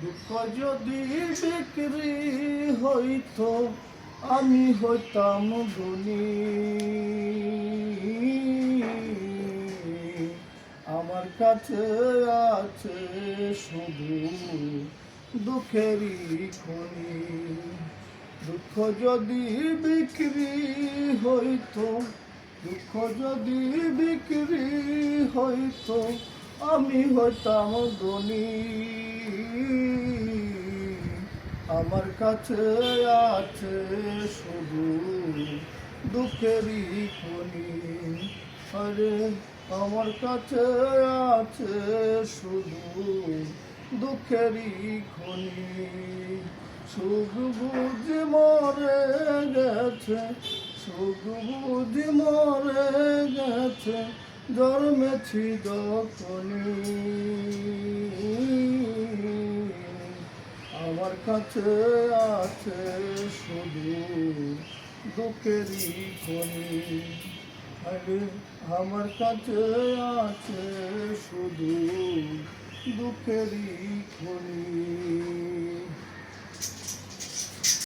দুঃখ যদি বিক্রি হইতো আমি হইতাম ধনী। আমার কাছে আছে শুধু দুঃখেরই খনি। দুঃখ যদি বিক্রি হইতো, দুঃখ যদি বিক্রি হইতো আমি হইতাম ধনী। আমার কাছে আছে শুধু দুঃখেরই খনি। আরে আমার কাছে আছে শুধু দুঃখেরই খনি। সুখ বুঝি মরে গেছে, সুখ বুঝি মরে গেছে জন্মেছি যখনই। আমার কাছে আছে শুধু দুঃখেরই খনি। আরে আমার কাছে আছে শুধু দুঃখেরই খনি।